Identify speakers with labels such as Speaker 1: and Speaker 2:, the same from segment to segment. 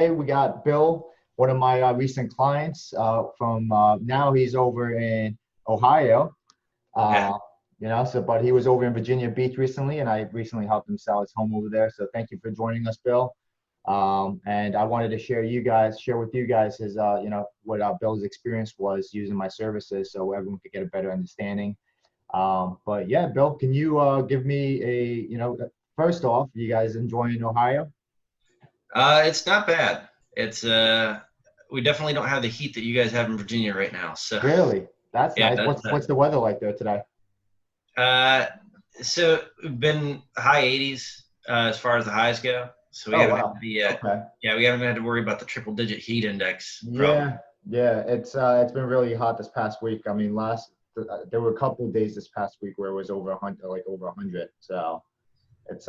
Speaker 1: Hey, we got Bill, one of my recent clients from now he's over in Ohio.
Speaker 2: Yeah.
Speaker 1: Uh, but he was over in Virginia Beach recently, and I recently helped him sell his home over there. So thank you for joining us, Bill. And I wanted to share with you guys his, what Bill's experience was using my services, so everyone could get a better understanding. But yeah, Bill, can you give me first off, you guys enjoying Ohio?
Speaker 2: It's not bad. It's we definitely don't have the heat that you guys have in Virginia right now. So
Speaker 1: Really? That's
Speaker 2: yeah,
Speaker 1: nice.
Speaker 2: that's
Speaker 1: What's the weather like there today?
Speaker 2: uh so we've been high 80s as far as the highs go. So we
Speaker 1: Oh
Speaker 2: haven't had
Speaker 1: wow.
Speaker 2: the
Speaker 1: Okay.
Speaker 2: yeah, we haven't had to worry about the triple digit heat index problem.
Speaker 1: Yeah, yeah. It's been really hot this past week. I mean, there were a couple of days this past week where it was over 100, like over 100. So it's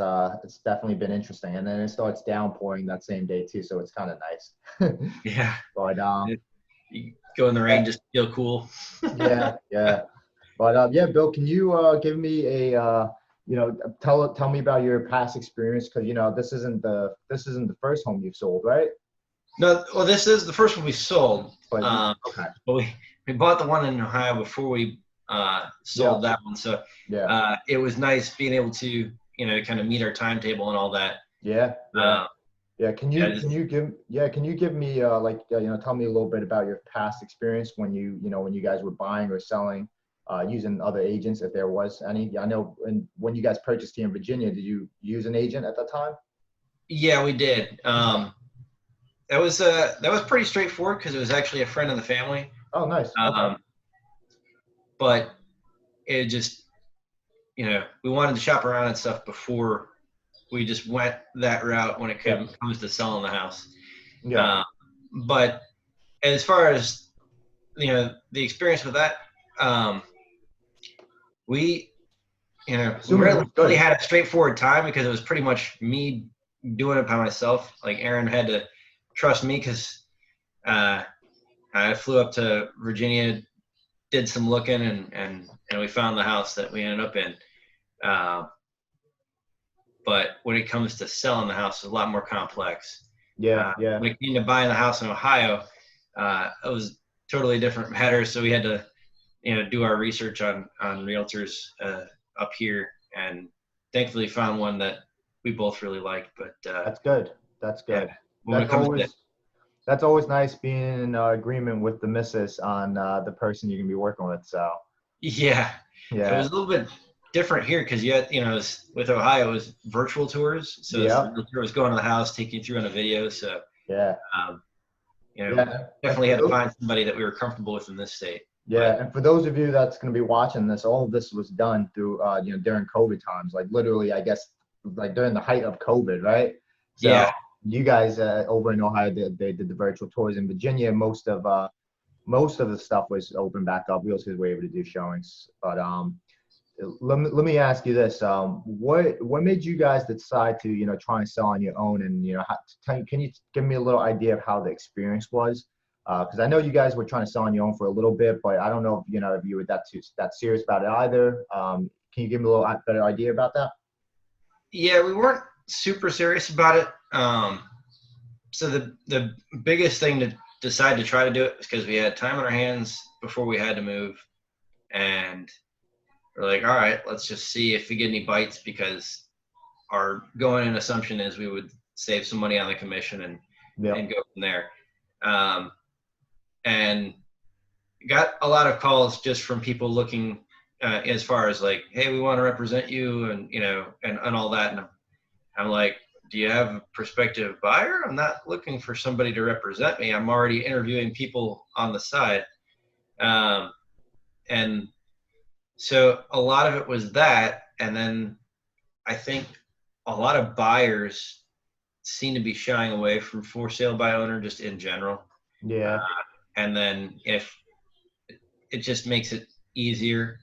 Speaker 1: definitely been interesting. And then it starts downpouring that same day too. So it's kind of nice.
Speaker 2: Yeah.
Speaker 1: But
Speaker 2: You go in the rain,
Speaker 1: yeah,
Speaker 2: just feel cool.
Speaker 1: yeah, yeah. But yeah, Bill, can you give me tell me about your past experience? Because this isn't the first home you've sold, right?
Speaker 2: No, well, this is the first one we sold.
Speaker 1: But
Speaker 2: Um,
Speaker 1: okay,
Speaker 2: but we bought the one in Ohio before we
Speaker 1: yeah,
Speaker 2: sold that one. So
Speaker 1: yeah,
Speaker 2: it was nice being able to, kind of meet our timetable and all that.
Speaker 1: yeah, yeah,
Speaker 2: Uh,
Speaker 1: yeah. Can
Speaker 2: yeah,
Speaker 1: you
Speaker 2: just,
Speaker 1: can you give yeah can you give me tell me a little bit about your past experience when when you guys were buying or selling using other agents if there was any. I know when you guys purchased here in Virginia, did you use an agent at that time?
Speaker 2: yeah, we did.
Speaker 1: Okay.
Speaker 2: That was pretty straightforward because it was actually a friend of the family.
Speaker 1: Oh, nice. Okay.
Speaker 2: Um, but it just, we wanted to shop around and stuff before we just went that route when it
Speaker 1: Yeah.
Speaker 2: comes to selling the house.
Speaker 1: Yeah.
Speaker 2: Uh, but as far as the experience with that, um, we we
Speaker 1: Assuming it
Speaker 2: really,
Speaker 1: was
Speaker 2: really
Speaker 1: good.
Speaker 2: had a straightforward time because it was pretty much me doing it by myself. Like Erin had to trust me because uh, I flew up to Virginia, did some looking, and we found the house that we ended up in. Uh, but when it comes to selling the house, it's a lot more complex.
Speaker 1: Yeah. Yeah.
Speaker 2: When it came to buying the house in Ohio, it was totally different matter. So we had to, do our research on realtors up here, and thankfully found one that we both really liked. But
Speaker 1: That's good. That's
Speaker 2: yeah,
Speaker 1: good.
Speaker 2: when it
Speaker 1: That's
Speaker 2: comes to
Speaker 1: always that's always nice being in agreement with the missus on the person you can be working with. So
Speaker 2: yeah, it
Speaker 1: yeah,
Speaker 2: was a little bit different here because yet with Ohio it was virtual tours, so the
Speaker 1: yeah,
Speaker 2: realtor was going to the house, taking you through on a video. So
Speaker 1: yeah,
Speaker 2: um,
Speaker 1: yeah. And
Speaker 2: definitely
Speaker 1: for
Speaker 2: had to
Speaker 1: those,
Speaker 2: find somebody that we were comfortable with in this state. But
Speaker 1: yeah, and for those of you that's going to be watching this, all of this was done through during COVID times, like literally, I guess, like during the height of COVID, right? So
Speaker 2: yeah,
Speaker 1: you guys over in Ohio, they did the virtual tours. In Virginia, most of the stuff was open back up. We also were able to do showings, but let me ask you this: what made you guys decide to try and sell on your own? And can you give me a little idea of how the experience was? Because I know you guys were trying to sell on your own for a little bit, but I don't know if you were that serious about it either. Can you give me a little better idea about that?
Speaker 2: yeah, we weren't super serious about it. So the biggest thing to decide to try to do it is because we had time on our hands before we had to move, and we're like, all right, let's just see if we get any bites because our going in assumption is we would save some money on the commission and
Speaker 1: Yep.
Speaker 2: go from there. Um, and got a lot of calls just from people looking as far as like, hey, we want to represent you, and and all that. And I'm like, do you have a prospective buyer? I'm not looking for somebody to represent me. I'm already interviewing people on the side. Um, and so a lot of it was that. And then I think a lot of buyers seem to be shying away from for sale by owner just in general. Uh,
Speaker 1: Yeah.
Speaker 2: and then if it just makes it easier.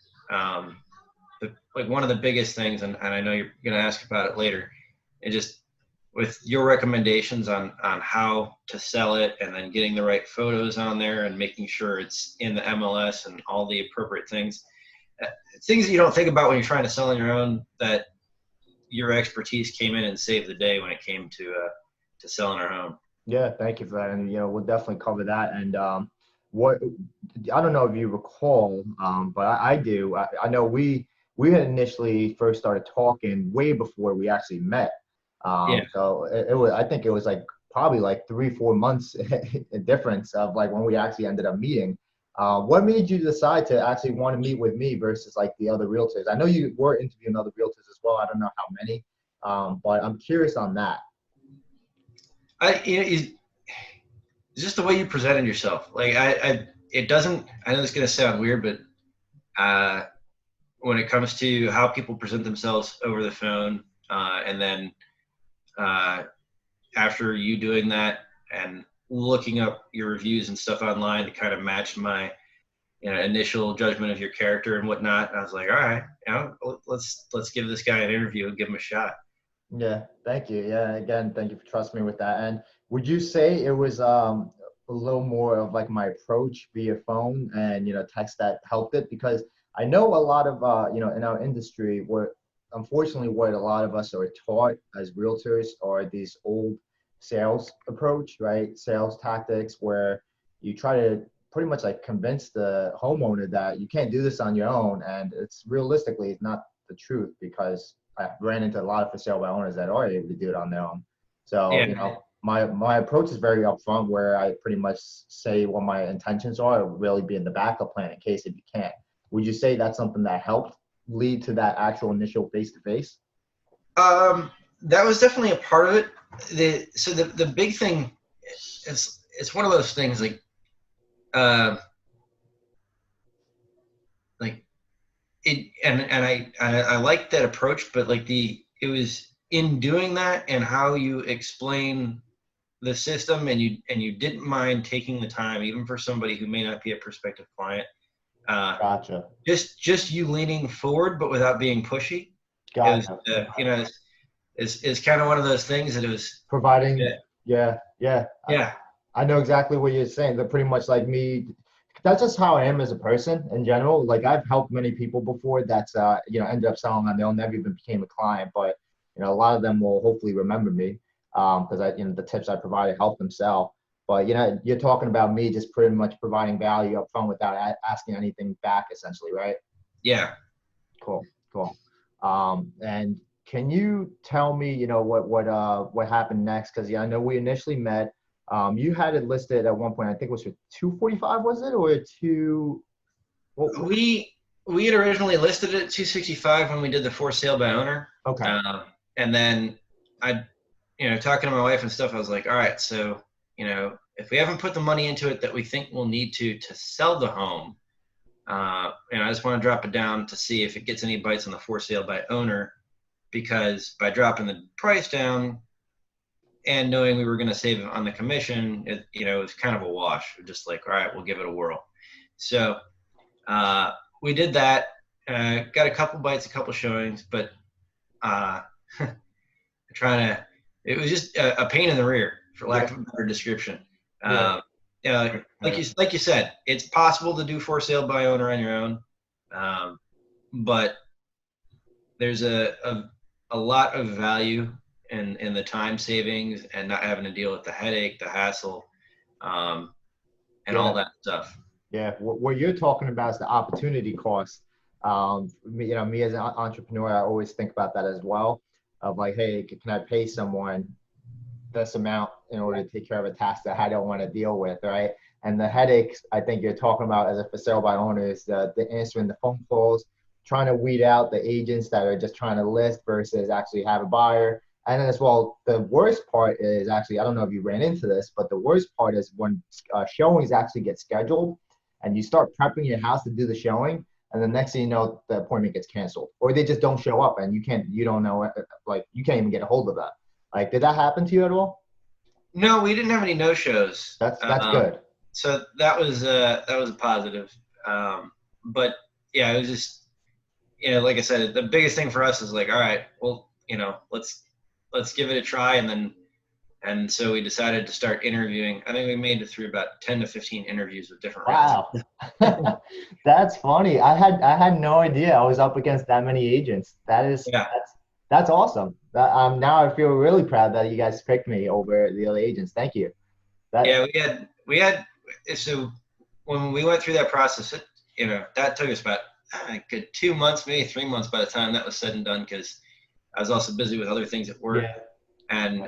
Speaker 2: Like one of the biggest things, and I know you're going to ask about it later, it just with your recommendations on how to sell it and then getting the right photos on there and making sure it's in the MLS and all the appropriate things, uh, things that you don't think about when you're trying to sell on your own, that your expertise came in and saved the day when it came to selling our home.
Speaker 1: Yeah, thank you for that. And we'll definitely cover that. And what I don't know if you recall, but I do. I know we had initially first started talking way before we actually met.
Speaker 2: Yeah.
Speaker 1: So it was, I think it was like probably like 3-4 months difference of like when we actually ended up meeting. What made you decide to actually want to meet with me versus like the other realtors? I know you were interviewing other realtors as well. I don't know how many, but I'm curious on that.
Speaker 2: It's just the way you presented yourself. Like it doesn't. I know it's gonna sound weird, but when it comes to how people present themselves over the phone, and then uh, after you doing that and looking up your reviews and stuff online to kind of match my initial judgment of your character and whatnot, I was like, all right, let's give this guy an interview and give him a shot.
Speaker 1: Yeah, thank you. Yeah, again, thank you for trusting me with that. And would you say it was a little more of like my approach via phone and text that helped it? Because I know a lot of in our industry where unfortunately what a lot of us are taught as realtors are these old sales approach, right? Sales tactics where you try to pretty much like convince the homeowner that you can't do this on your own, and it's realistically it's not the truth because I ran into a lot of for sale by owners that are able to do it on their own. So,
Speaker 2: Yeah.
Speaker 1: my approach is very upfront where I pretty much say what my intentions are, really be in the backup plan in case if you can't. Would you say that's something that helped lead to that actual initial face to face?
Speaker 2: That was definitely a part of it. The big thing is it's one of those things uh, like it and I like that approach, but like it was in doing that and how you explain the system, and you didn't mind taking the time even for somebody who may not be a prospective client.
Speaker 1: Gotcha.
Speaker 2: Just you leaning forward but without being pushy. It was
Speaker 1: Gotcha.
Speaker 2: it's kind of one of those things that it was.
Speaker 1: Providing,
Speaker 2: Yeah.
Speaker 1: yeah, yeah.
Speaker 2: Yeah.
Speaker 1: I know exactly what you're saying. They're pretty much like me. That's just how I am as a person in general. Like I've helped many people before that's ended up selling on their own, never even became a client, but a lot of them will hopefully remember me because I the tips I provided helped them sell. But you're talking about me just pretty much providing value up front without asking anything back, essentially, right?
Speaker 2: Yeah.
Speaker 1: Cool, cool. And can you tell me, what happened next? Because I know we initially met. You had it listed at one point. I think it was for 245, was it, or two? What?
Speaker 2: We had originally listed it at 265 when we did the for sale by owner.
Speaker 1: Okay.
Speaker 2: And then I, talking to my wife and stuff, I was like, all right, so, if we haven't put the money into it that we think we'll need to sell the home, and I just want to drop it down to see if it gets any bites on the for sale by owner, because by dropping the price down and knowing we were going to save on the commission, it was kind of a wash. Just like, all right, we'll give it a whirl. So we did that. Got a couple bites, a couple showings, but it was just a pain in the rear, for lack of a better description. Like you said, it's possible to do for sale by owner on your own, but there's a lot of value in the time savings and not having to deal with the headache, the hassle, and all that stuff.
Speaker 1: Yeah, what you're talking about is the opportunity cost. Me as an entrepreneur, I always think about that as well. Of like, hey, can I pay someone this amount in order to take care of a task that I don't want to deal with, right? And the headaches I think you're talking about as a for sale by owner is the answering the phone calls, trying to weed out the agents that are just trying to list versus actually have a buyer. And then as well, the worst part is actually, I don't know if you ran into this, but the worst part is when showings actually get scheduled and you start prepping your house to do the showing, and the next thing you know, the appointment gets canceled, or they just don't show up, and you don't know, like you can't even get a hold of that. Like, did that happen to you at all?
Speaker 2: No, we didn't have any no shows.
Speaker 1: That's good.
Speaker 2: So that was a positive. But yeah, it was just like I said, the biggest thing for us is like, all right, well, let's give it a try, and so we decided to start interviewing. I think we made it through about 10 to 15 interviews with different
Speaker 1: Wow. That's funny. I had no idea I was up against that many agents. That's awesome. Now I feel really proud that you guys picked me over the other agents. Thank you.
Speaker 2: Yeah, so when we went through that process, that took us about a good 2 months, maybe 3 months by the time that was said and done, because I was also busy with other things at work.
Speaker 1: Yeah.
Speaker 2: And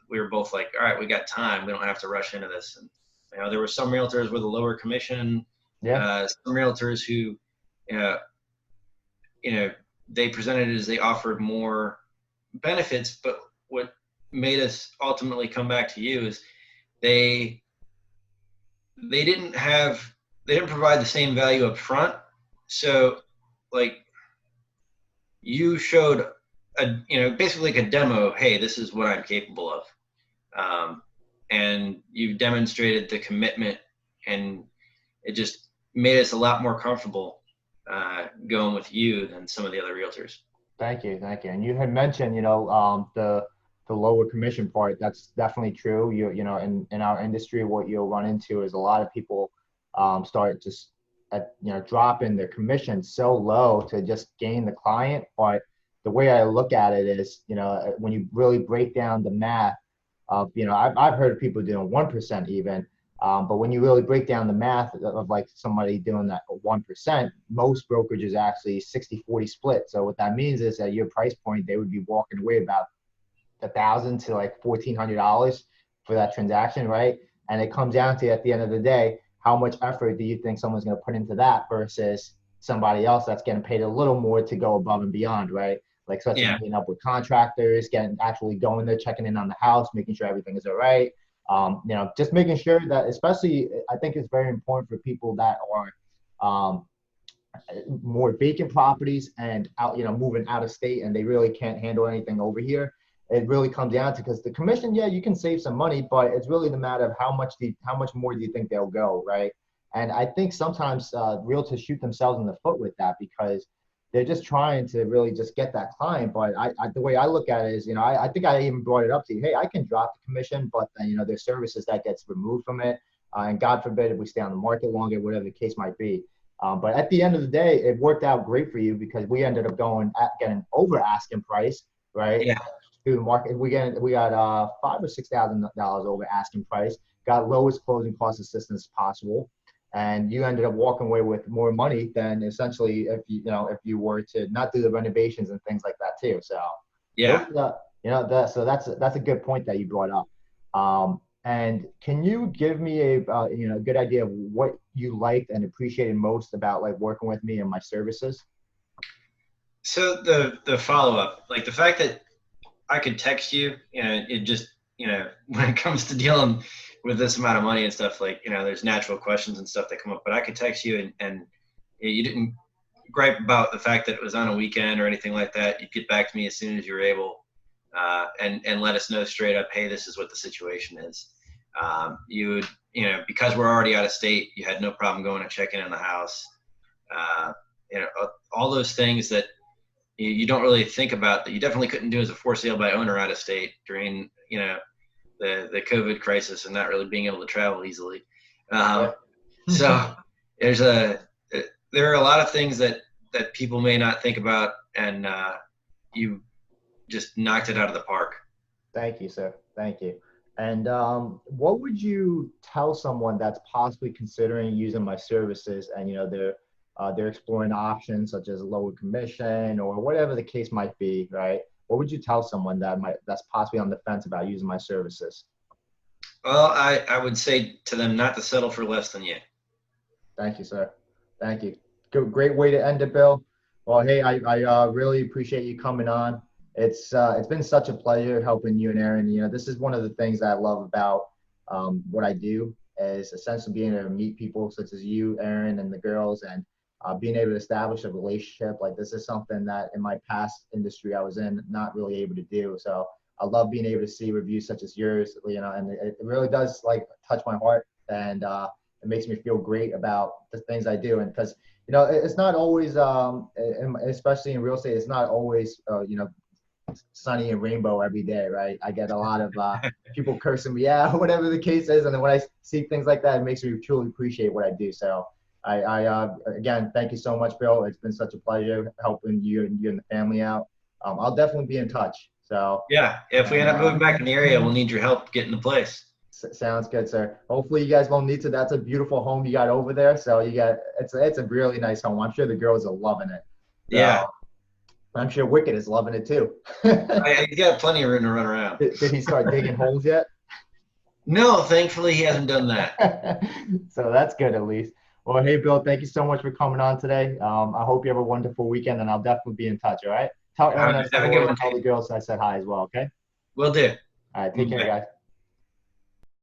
Speaker 2: we were both like, all right, we got time. We don't have to rush into this. And, there were some realtors with a lower commission,
Speaker 1: Yeah.
Speaker 2: some realtors who, uh, they presented it as they offered more benefits. But what made us ultimately come back to you is they didn't provide the same value up front. So like you showed basically like a demo. Hey, this is what I'm capable of. And you've demonstrated the commitment, and it just made us a lot more comfortable going with you than some of the other realtors.
Speaker 1: Thank you. And you had mentioned, the lower commission part. That's definitely true. In our industry, what you'll run into is a lot of people start just dropping their commission so low to just gain the client. But the way I look at it is, when you really break down the math of, I've heard of people doing 1% even. But when you really break down the math of like somebody doing that 1%, most brokerages actually 60-40 split. So what that means is at your price point, they would be walking away about $1,000 to like $1,400 for that transaction, right? And it comes down to, at the end of the day, how much effort do you think someone's going to put into that versus somebody else that's getting paid a little more to go above and beyond, right? Like such as meeting up with contractors, actually going there, checking in on the house, making sure everything is all right. Just making sure that, especially, I think it's very important for people that are more vacant properties and out, moving out of state, and they really can't handle anything over here. It really comes down to, because the commission, yeah, you can save some money, but it's really the matter of how much more do you think they'll go, right? And I think sometimes realtors shoot themselves in the foot with that, because they're just trying to really just get that client. But the way I look at it is, I think I even brought it up to you. Hey, I can drop the commission, but then, there's services that gets removed from it. And God forbid if we stay on the market longer, whatever the case might be. But at the end of the day, it worked out great for you, because we ended up getting over asking price, right?
Speaker 2: Yeah.
Speaker 1: Through the market, we got $5,000 or $6,000 over asking price. Got lowest closing cost assistance possible. And you ended up walking away with more money than essentially if you were to not do the renovations and things like that too. So
Speaker 2: yeah,
Speaker 1: that's a good point that you brought up. And can you give me a good idea of what you liked and appreciated most about like working with me and my services?
Speaker 2: So the follow up, like the fact that I could text you, it just when it comes to dealing with this amount of money and stuff, like, there's natural questions and stuff that come up, but I could text you and you didn't gripe about the fact that it was on a weekend or anything like that. You'd get back to me as soon as you were able, and let us know straight up, hey, this is what the situation is. You would, because we're already out of state, you had no problem going and checking in the house. All those things that you don't really think about, that you definitely couldn't do as a for sale by owner out of state during, the COVID crisis and not really being able to travel easily. So there are a lot of things that people may not think about, and you just knocked it out of the park.
Speaker 1: Thank you, sir. Thank you. And what would you tell someone that's possibly considering using my services, and they're exploring options such as lower commission or whatever the case might be, right? What would you tell someone that's possibly on the fence about using my services?
Speaker 2: Well, I would say to them not to settle for less than you.
Speaker 1: Thank you, sir. Thank you. Great way to end it, Bill. Well, hey, I really appreciate you coming on. It's been such a pleasure helping you and Erin. This is one of the things that I love about what I do, is essentially being able to meet people such as you, Erin, and the girls, and being able to establish a relationship. Like, this is something that in my past industry I was in, not really able to do. So I love being able to see reviews such as yours, and it really does like touch my heart, and it makes me feel great about the things I do. And because, it's not always, especially in real estate, it's not always, sunny and rainbow every day, right? I get a lot of people cursing me out, whatever the case is. And then when I see things like that, it makes me truly appreciate what I do. So I again, thank you so much, Bill. It's been such a pleasure helping you and the family out. I'll definitely be in touch. So
Speaker 2: yeah, if we end up moving back in the area, we'll need your help getting the place.
Speaker 1: Sounds good, sir. Hopefully you guys won't need to. That's a beautiful home you got over there. So it's a really nice home. I'm sure the girls are loving it. So
Speaker 2: Yeah,
Speaker 1: I'm sure Wicked is loving it too.
Speaker 2: I got plenty of room to run around.
Speaker 1: Did he start digging holes yet?
Speaker 2: No, thankfully he hasn't done that.
Speaker 1: So that's good at least. Well, hey, Bill, thank you so much for coming on today. I hope you have a wonderful weekend, and I'll definitely be in touch, all right? Tell Erin I said
Speaker 2: Have a
Speaker 1: hello
Speaker 2: good one.
Speaker 1: and tell the girls I said hi as well, okay?
Speaker 2: Will do.
Speaker 1: All right, take care,
Speaker 2: Bye.
Speaker 1: guys.